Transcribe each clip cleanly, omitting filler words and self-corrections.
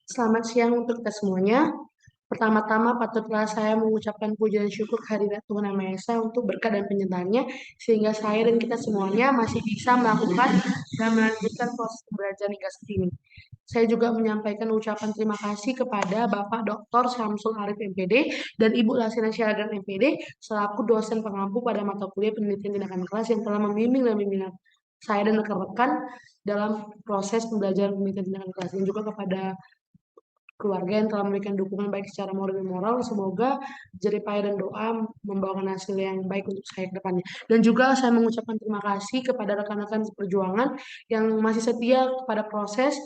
Selamat siang untuk kita semuanya. Pertama-tama patutlah saya mengucapkan puji dan syukur kehadirat Tuhan Yang Maha Esa untuk berkat dan penyertaannya sehingga saya dan kita semuanya masih bisa melakukan dan melanjutkan proses pembelajaran hingga saat ini. Saya juga menyampaikan ucapan terima kasih kepada Bapak Dr. Syamsul Arif MPD dan Ibu Lasina Syahdan MPD selaku dosen pengampu pada mata kuliah penelitian tindakan kelas yang telah membimbing dan membina saya dan rekan-rekan dalam proses pembelajaran penelitian tindakan kelas dan juga kepada keluarga yang telah memberikan dukungan baik secara moral dan moral. Semoga jerih payah dan doa membawakan hasil yang baik untuk saya ke depannya. Dan juga saya mengucapkan terima kasih kepada rekan-rekan seperjuangan yang masih setia kepada proses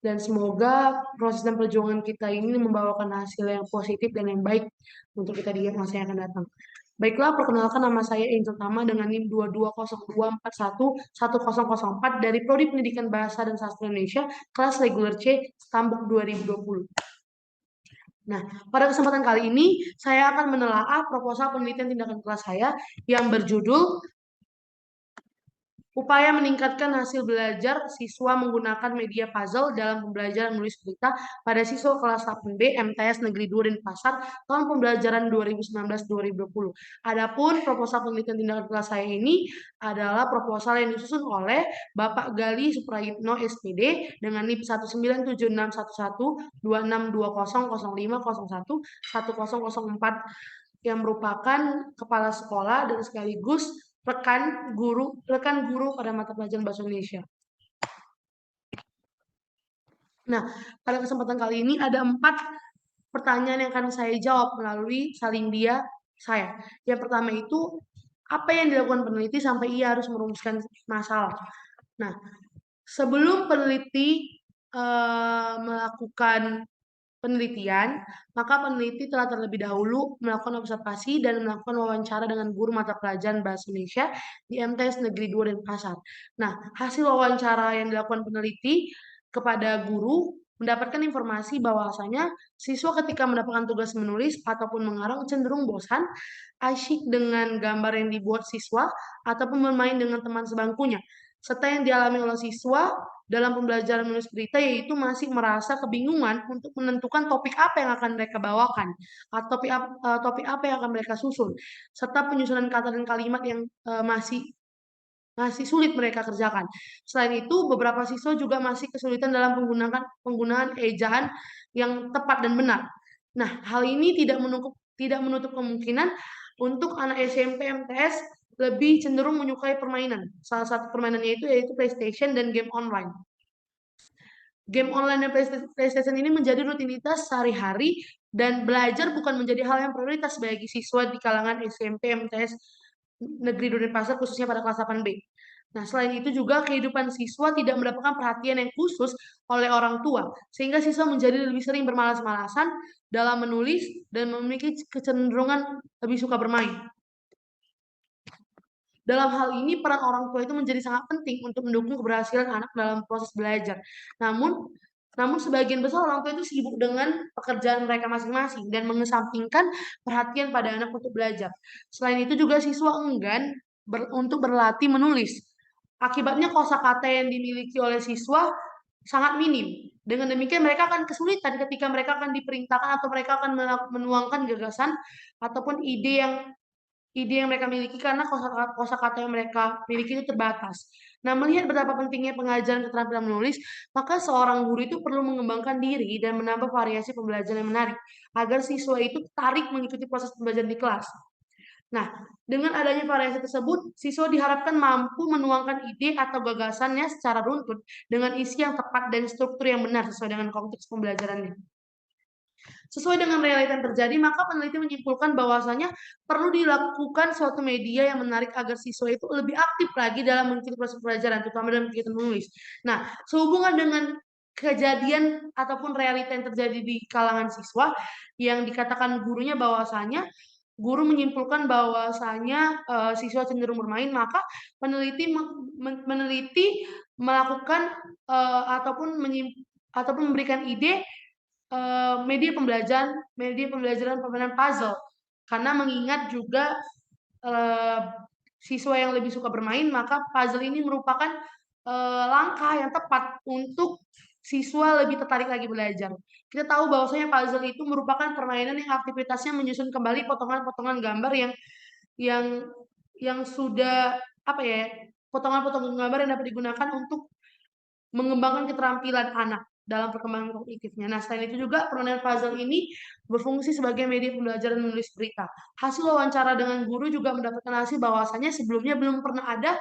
dan semoga proses dan perjuangan kita ini membawakan hasil yang positif dan yang baik untuk kita di masa yang akan datang. Baiklah, perkenalkan nama saya Angel Tama dengan NIM 2202411104 dari Prodi Pendidikan Bahasa dan Sastra Indonesia, kelas reguler C, Stambuk 2020. Nah, pada kesempatan kali ini saya akan menelaah proposal penelitian tindakan kelas saya yang berjudul Upaya meningkatkan hasil belajar siswa menggunakan media puzzle dalam pembelajaran menulis berita pada siswa kelas 8B MTS Negeri 2 Denpasar tahun pembelajaran 2019-2020. Adapun proposal penelitian tindakan kelas saya ini adalah proposal yang disusun oleh Bapak Gali Suprayitno SPD dengan NIP 1976111262005011004 yang merupakan kepala sekolah dan sekaligus rekan guru pada mata pelajaran bahasa Indonesia. Nah, pada kesempatan kali ini ada 4 pertanyaan yang akan saya jawab melalui saling dia saya. Yang pertama itu, apa yang dilakukan peneliti sampai ia harus merumuskan masalah? Nah, sebelum peneliti melakukan penelitian, maka peneliti telah terlebih dahulu melakukan observasi dan melakukan wawancara dengan guru mata pelajaran Bahasa Indonesia di MTS Negeri 2 Denpasar. Nah, hasil wawancara yang dilakukan peneliti kepada guru mendapatkan informasi bahwasanya siswa ketika mendapatkan tugas menulis ataupun mengarang cenderung bosan, asyik dengan gambar yang dibuat siswa, ataupun bermain dengan teman sebangkunya. Serta yang dialami oleh siswa dalam pembelajaran menulis berita yaitu masih merasa kebingungan untuk menentukan topik apa yang akan mereka bawakan atau topik apa yang akan mereka susun serta penyusunan kata dan kalimat yang masih masih sulit mereka kerjakan. Selain itu, beberapa siswa juga masih kesulitan dalam penggunaan ejaan yang tepat dan benar. Nah, hal ini tidak menutup kemungkinan untuk anak SMP MTS lebih cenderung menyukai permainan. Salah satu permainannya yaitu PlayStation dan game online. Game online dan PlayStation ini menjadi rutinitas sehari-hari dan belajar bukan menjadi hal yang prioritas bagi siswa di kalangan SMP MTS Negeri Denpasar khususnya pada kelas 8B. Nah, selain itu juga kehidupan siswa tidak mendapatkan perhatian yang khusus oleh orang tua, sehingga siswa menjadi lebih sering bermalas-malasan dalam menulis dan memiliki kecenderungan lebih suka bermain. Dalam hal ini, peran orang tua itu menjadi sangat penting untuk mendukung keberhasilan anak dalam proses belajar. Namun, namun sebagian besar orang tua itu sibuk dengan pekerjaan mereka masing-masing dan mengesampingkan perhatian pada anak untuk belajar. Selain itu juga siswa enggan untuk berlatih menulis. Akibatnya kosakata yang dimiliki oleh siswa sangat minim. Dengan demikian mereka akan kesulitan ketika mereka akan diperintahkan atau mereka akan menuangkan gagasan ataupun ide yang mereka miliki karena kosakata yang mereka miliki itu terbatas. Nah, melihat betapa pentingnya pengajaran keterampilan menulis, maka seorang guru itu perlu mengembangkan diri dan menambah variasi pembelajaran yang menarik agar siswa itu tertarik mengikuti proses pembelajaran di kelas. Nah, dengan adanya variasi tersebut, siswa diharapkan mampu menuangkan ide atau gagasannya secara runtut dengan isi yang tepat dan struktur yang benar sesuai dengan konteks pembelajarannya. Sesuai dengan realita yang terjadi, maka peneliti menyimpulkan bahwasanya perlu dilakukan suatu media yang menarik agar siswa itu lebih aktif lagi dalam mengikuti proses pelajaran, terutama dalam kegiatan menulis. Nah, sehubungan dengan kejadian ataupun realita yang terjadi di kalangan siswa yang dikatakan gurunya bahwasanya guru menyimpulkan bahwasanya siswa cenderung bermain, maka peneliti melakukan ataupun memberikan ide media pembelajaran permainan puzzle karena mengingat juga eh, siswa yang lebih suka bermain maka puzzle ini merupakan langkah yang tepat untuk siswa lebih tertarik lagi belajar. Kita tahu bahwasanya puzzle itu merupakan permainan yang aktivitasnya menyusun kembali potongan-potongan gambar yang yang sudah apa ya, potongan-potongan gambar yang dapat digunakan untuk mengembangkan keterampilan anak dalam perkembangan kognitifnya. Nah, selain itu juga permainan puzzle ini berfungsi sebagai media pembelajaran menulis berita. Hasil wawancara dengan guru juga mendapatkan hasil bahwasanya sebelumnya belum pernah ada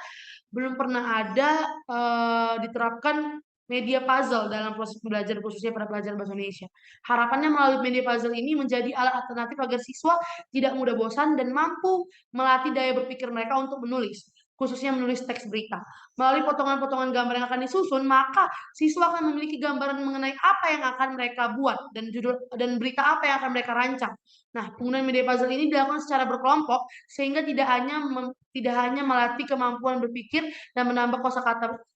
diterapkan media puzzle dalam proses pembelajaran khususnya pada pelajaran bahasa Indonesia. Harapannya melalui media puzzle ini menjadi alat alternatif agar siswa tidak mudah bosan dan mampu melatih daya berpikir mereka untuk menulis, khususnya menulis teks berita. Melalui potongan-potongan gambar yang akan disusun, maka siswa akan memiliki gambaran mengenai apa yang akan mereka buat dan judul dan berita apa yang akan mereka rancang. Nah, penggunaan media puzzle ini dilakukan secara berkelompok sehingga tidak hanya melatih kemampuan berpikir dan menambah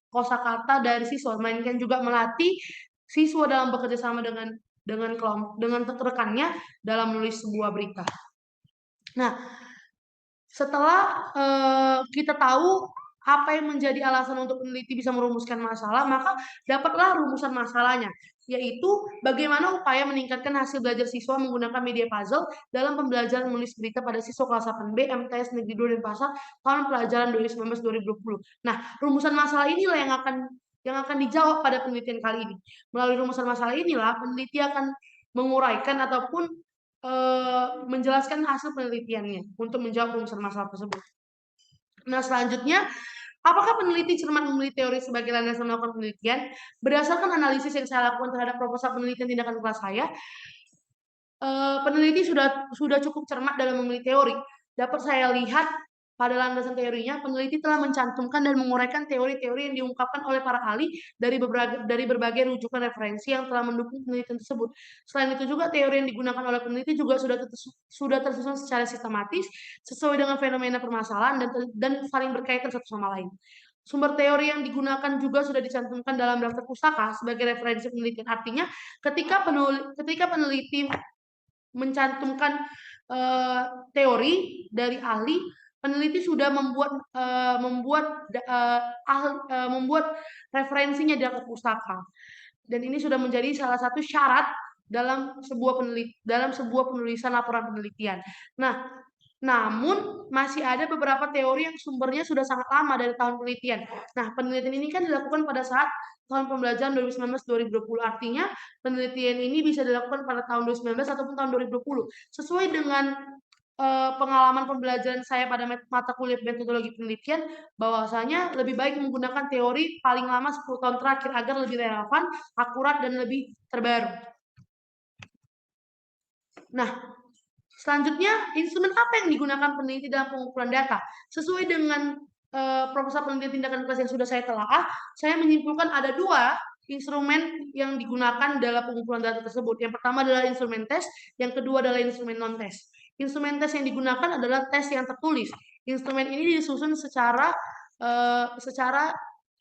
kosakata dari siswa, melainkan juga melatih siswa dalam bekerja sama dengan kelompok dengan rekannya dalam menulis sebuah berita. Nah, setelah kita tahu apa yang menjadi alasan untuk peneliti bisa merumuskan masalah, maka dapatlah rumusan masalahnya, yaitu bagaimana upaya meningkatkan hasil belajar siswa menggunakan media puzzle dalam pembelajaran menulis berita pada siswa kelas 8B MTS Negeri 2 Denpasar tahun pelajaran 2019-2020. Nah, rumusan masalah inilah yang akan dijawab pada penelitian kali ini. Melalui rumusan masalah inilah peneliti akan menguraikan ataupun menjelaskan hasil penelitiannya untuk menjawab rumusan masalah tersebut. Nah, selanjutnya, apakah peneliti cermat memilih teori sebagai landasan melakukan penelitian? Berdasarkan analisis yang saya lakukan terhadap proposal penelitian tindakan kelas saya, peneliti sudah cukup cermat dalam memilih teori. Dapat saya lihat pada landasan teorinya, peneliti telah mencantumkan dan menguraikan teori-teori yang diungkapkan oleh para ahli dari berbagai rujukan referensi yang telah mendukung penelitian tersebut. Selain itu juga teori yang digunakan oleh peneliti juga sudah tersusun secara sistematis sesuai dengan fenomena permasalahan dan saling berkaitan satu sama lain. Sumber teori yang digunakan juga sudah dicantumkan dalam daftar pustaka sebagai referensi penelitian. Artinya, ketika peneliti mencantumkan teori dari ahli, peneliti sudah membuat referensinya di daftar pustaka, dan ini sudah menjadi salah satu syarat dalam sebuah penulisan laporan penelitian. Nah, namun masih ada beberapa teori yang sumbernya sudah sangat lama dari tahun penelitian. Nah, penelitian ini kan dilakukan pada saat tahun pembelajaran 2019-2020. Artinya, penelitian ini bisa dilakukan pada tahun 2019 ataupun tahun 2020. Sesuai dengan pengalaman pembelajaran saya pada mata kuliah metodologi penelitian, bahwasanya lebih baik menggunakan teori paling lama 10 tahun terakhir agar lebih relevan, akurat, dan lebih terbaru. Nah, selanjutnya, instrumen apa yang digunakan peneliti dalam pengumpulan data? Sesuai dengan proposal penelitian tindakan kelas yang sudah saya telaah, saya menyimpulkan ada 2 instrumen yang digunakan dalam pengumpulan data tersebut. Yang pertama adalah instrumen tes, yang kedua adalah instrumen non-tes. Instrumen tes yang digunakan adalah tes yang tertulis. Instrumen ini disusun secara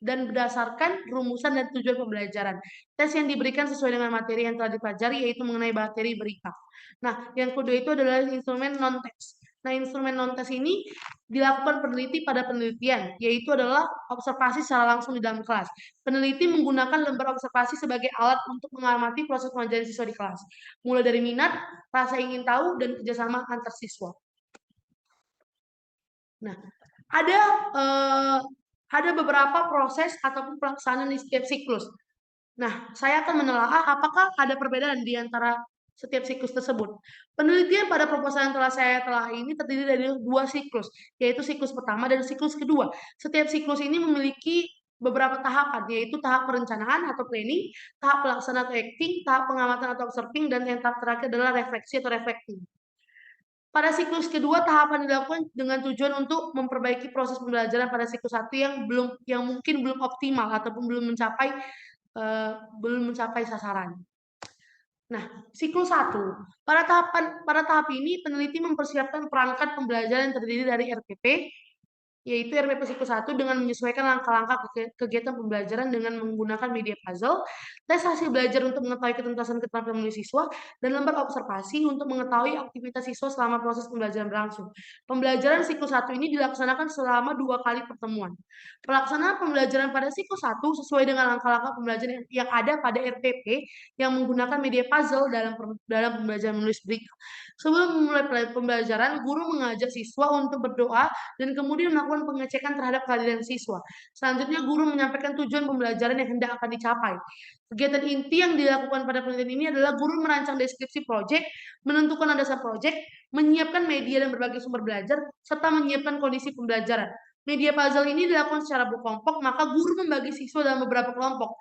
dan berdasarkan rumusan dan tujuan pembelajaran. Tes yang diberikan sesuai dengan materi yang telah dipelajari, yaitu mengenai materi berita. Nah, yang kedua itu adalah instrumen non-tes. Nah, instrumen non-tes ini dilakukan peneliti pada penelitian, yaitu adalah observasi secara langsung di dalam kelas. Peneliti menggunakan lembar observasi sebagai alat untuk mengamati proses pengajaran siswa di kelas, mulai dari minat, rasa ingin tahu, dan kerjasama antar siswa. Nah, ada beberapa proses ataupun pelaksanaan di setiap siklus. Nah, saya akan menelaah apakah ada perbedaan di antara setiap siklus tersebut. Penelitian pada proposal yang telah saya telah ini terdiri dari 2 siklus, yaitu siklus pertama dan siklus kedua. Setiap siklus ini memiliki beberapa tahapan, yaitu tahap perencanaan atau planning, tahap pelaksanaan atau acting, tahap pengamatan atau observing, dan yang tahap terakhir adalah refleksi atau reflecting. Pada siklus kedua, tahapan dilakukan dengan tujuan untuk memperbaiki proses pembelajaran pada siklus 1 yang mungkin belum optimal ataupun belum mencapai sasaran. Nah, siklus 1. Pada tahap ini peneliti mempersiapkan perangkat pembelajaran yang terdiri dari RPP, yaitu RPP Siklus 1 dengan menyesuaikan langkah-langkah kegiatan pembelajaran dengan menggunakan media puzzle, tes hasil belajar untuk mengetahui ketuntasan keterampilan menulis siswa, dan lembar observasi untuk mengetahui aktivitas siswa selama proses pembelajaran berlangsung. Pembelajaran siklus 1 ini dilaksanakan selama 2 kali pertemuan. Pelaksanaan pembelajaran pada siklus 1 sesuai dengan langkah-langkah pembelajaran yang ada pada RPP yang menggunakan media puzzle dalam pembelajaran menulis berikut. Sebelum memulai pembelajaran, guru mengajak siswa untuk berdoa dan kemudian melakukan pengecekan terhadap kehadiran siswa. Selanjutnya, guru menyampaikan tujuan pembelajaran yang hendak akan dicapai. Kegiatan inti yang dilakukan pada penelitian ini adalah guru merancang deskripsi proyek, menentukan landasan proyek, menyiapkan media dan berbagai sumber belajar, serta menyiapkan kondisi pembelajaran. Media puzzle ini dilakukan secara berkelompok, maka guru membagi siswa dalam beberapa kelompok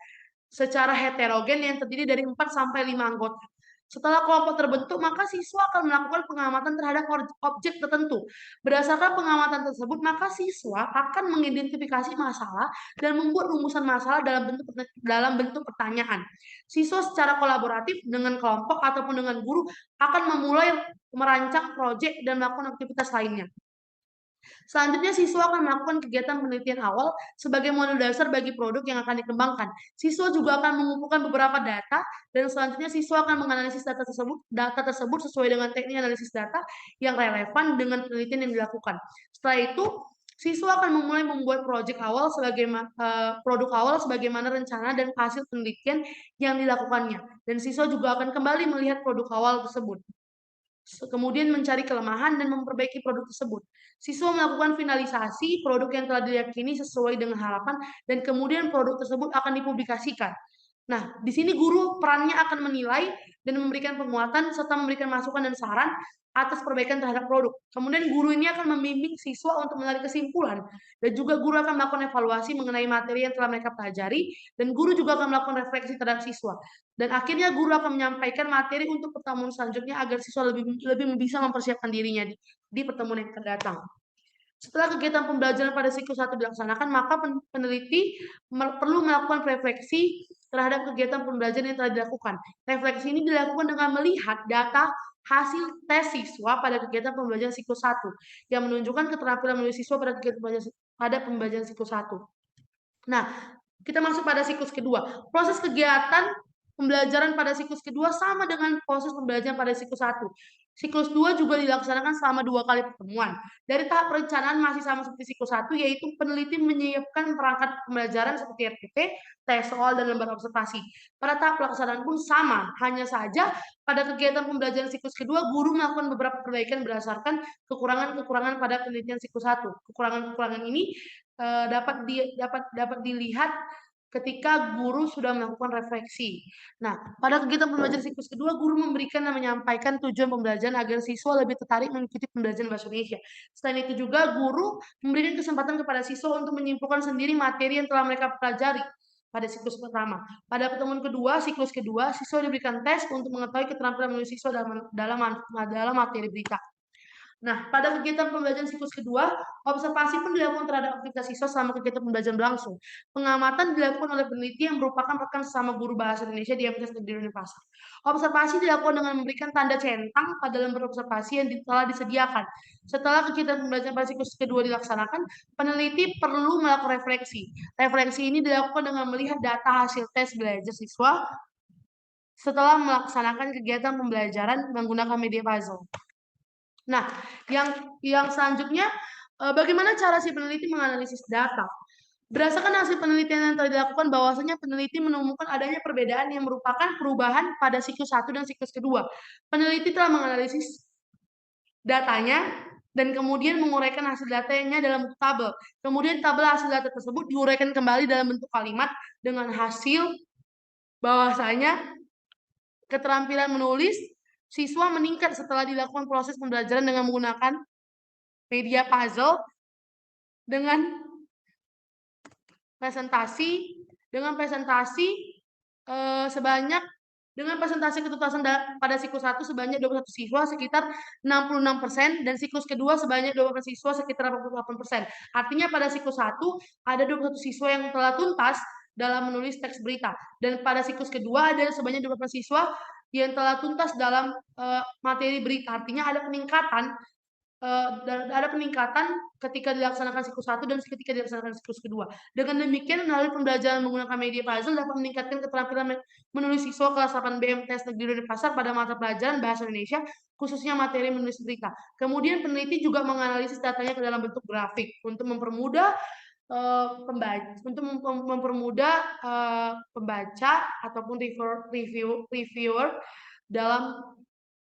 secara heterogen yang terdiri dari 4 sampai 5 anggota. Setelah kelompok terbentuk, maka siswa akan melakukan pengamatan terhadap objek tertentu. Berdasarkan pengamatan tersebut, maka siswa akan mengidentifikasi masalah dan membuat rumusan masalah dalam bentuk pertanyaan. Siswa secara kolaboratif dengan kelompok ataupun dengan guru akan memulai merancang proyek dan melakukan aktivitas lainnya. Selanjutnya, siswa akan melakukan kegiatan penelitian awal sebagai model dasar bagi produk yang akan dikembangkan. Siswa juga akan mengumpulkan beberapa data dan selanjutnya siswa akan menganalisis data tersebut sesuai dengan teknik analisis data yang relevan dengan penelitian yang dilakukan. Setelah itu, siswa akan memulai membuat produk awal sebagaimana rencana dan hasil penelitian yang dilakukannya. Dan siswa juga akan kembali melihat produk awal tersebut. Kemudian mencari kelemahan dan memperbaiki produk tersebut. Siswa melakukan finalisasi produk yang telah diyakini sesuai dengan harapan dan kemudian produk tersebut akan dipublikasikan. Nah, di sini guru perannya akan menilai dan memberikan penguatan serta memberikan masukan dan saran atas perbaikan terhadap produk. Kemudian guru ini akan membimbing siswa untuk menarik kesimpulan dan juga guru akan melakukan evaluasi mengenai materi yang telah mereka pelajari dan guru juga akan melakukan refleksi terhadap siswa. Dan akhirnya guru akan menyampaikan materi untuk pertemuan selanjutnya agar siswa lebih bisa mempersiapkan dirinya di pertemuan yang akan datang. Setelah kegiatan pembelajaran pada siklus 1 dilaksanakan, maka peneliti perlu melakukan refleksi terhadap kegiatan pembelajaran yang telah dilakukan. Refleksi ini dilakukan dengan melihat data hasil tes siswa pada kegiatan pembelajaran siklus 1 yang menunjukkan keterampilan menulis siswa pada pembelajaran siklus 1. Nah, kita masuk pada siklus kedua. Proses kegiatan pembelajaran pada siklus kedua sama dengan proses pembelajaran pada siklus 1. Siklus 2 juga dilaksanakan selama 2 kali pertemuan. Dari tahap perencanaan masih sama seperti siklus 1, yaitu peneliti menyiapkan perangkat pembelajaran seperti RPP, tes soal, dan lembar observasi. Pada tahap pelaksanaan pun sama, hanya saja pada kegiatan pembelajaran siklus kedua, guru melakukan beberapa perbaikan berdasarkan kekurangan-kekurangan pada penelitian siklus 1. Kekurangan-kekurangan ini dapat dilihat ketika guru sudah melakukan refleksi. Nah, pada kegiatan pembelajaran siklus kedua, guru memberikan dan menyampaikan tujuan pembelajaran agar siswa lebih tertarik mengikuti pembelajaran bahasa Indonesia. Selain itu juga, guru memberikan kesempatan kepada siswa untuk menyimpulkan sendiri materi yang telah mereka pelajari pada siklus pertama. Pada pertemuan kedua, siklus kedua, siswa diberikan tes untuk mengetahui keterampilan menulis siswa dalam materi berita. Nah, pada kegiatan pembelajaran siklus kedua, observasi pun dilakukan terhadap aktivitas siswa selama kegiatan pembelajaran berlangsung. Pengamatan dilakukan oleh peneliti yang merupakan rekan sesama guru bahasa Indonesia di MTs Negeri Denpasar. Observasi dilakukan dengan memberikan tanda centang pada lembar observasi yang telah disediakan. Setelah kegiatan pembelajaran pada siklus kedua dilaksanakan, peneliti perlu melakukan refleksi. Refleksi ini dilakukan dengan melihat data hasil tes belajar siswa setelah melaksanakan kegiatan pembelajaran menggunakan media puzzle. Nah, yang selanjutnya, bagaimana cara si peneliti menganalisis data? Berdasarkan hasil penelitian yang telah dilakukan, bahwasanya peneliti menemukan adanya perbedaan yang merupakan perubahan pada siklus 1 dan siklus kedua. Peneliti telah menganalisis datanya dan kemudian menguraikan hasil datanya dalam bentuk tabel. Kemudian tabel hasil data tersebut diuraikan kembali dalam bentuk kalimat dengan hasil bahwasanya keterampilan menulis siswa meningkat setelah dilakukan proses pembelajaran dengan menggunakan media puzzle dengan presentasi sebanyak dengan presentasi ketuntasan pada siklus 1 sebanyak 21 siswa sekitar 66% dan siklus kedua sebanyak 12 siswa sekitar 88%. Artinya pada siklus 1 ada 21 siswa yang telah tuntas dalam menulis teks berita dan pada siklus kedua ada sebanyak 12 siswa yang telah tuntas dalam materi berita. Artinya ada peningkatan Dan ada peningkatan ketika dilaksanakan siklus 1 dan ketika dilaksanakan siklus kedua. Dengan demikian, melalui pembelajaran menggunakan media puzzle dapat meningkatkan keterampilan menulis siswa kelas 8 BMTS Negeri Denpasar pada mata pelajaran Bahasa Indonesia, khususnya materi menulis berita. Kemudian peneliti juga menganalisis datanya ke dalam bentuk grafik untuk mempermudah pembaca ataupun reviewer dalam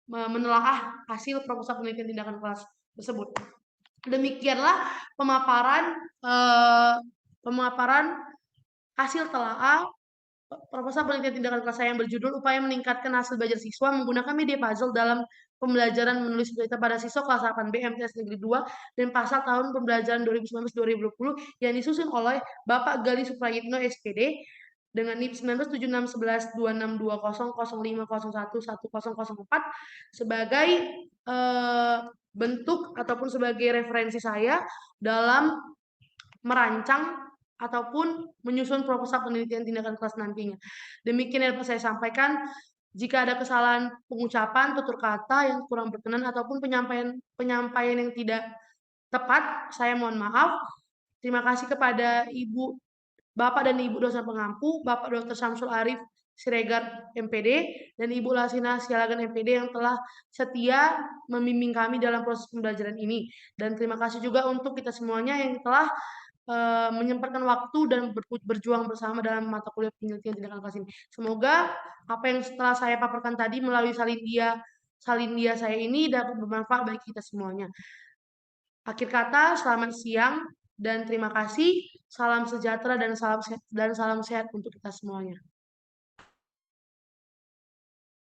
menelaah hasil proposal penelitian tindakan kelas tersebut. Demikianlah pemaparan pemaparan hasil telaah proposal penelitian tindakan kelas saya yang berjudul upaya meningkatkan hasil belajar siswa menggunakan media puzzle dalam pembelajaran menulis berita pada siswa kelas 8 BMTS Negeri 2 dan pasal tahun pembelajaran 2019-2020 yang disusun oleh Bapak Gali Suprayitno SPD dengan NIP 197611262005011004 sebagai bentuk ataupun sebagai referensi saya dalam merancang ataupun menyusun proposal penelitian tindakan kelas nantinya. Demikian yang dapat saya sampaikan. Jika ada kesalahan pengucapan, tutur kata yang kurang berkenan ataupun penyampaian yang tidak tepat, saya mohon maaf. Terima kasih kepada Bapak dan Ibu dosen pengampu, Bapak Dr. Syamsul Arif Siregar MPD dan Ibu Lasina Sialagan MPD yang telah setia membimbing kami dalam proses pembelajaran ini. Dan terima kasih juga untuk kita semuanya yang telah menyempatkan waktu dan berjuang bersama dalam mata kuliah penelitian tindakan kelas ini. Semoga apa yang setelah saya paparkan tadi melalui salin dia saya ini dapat bermanfaat bagi kita semuanya. Akhir kata, selamat siang dan terima kasih. Salam sejahtera dan salam sehat untuk kita semuanya.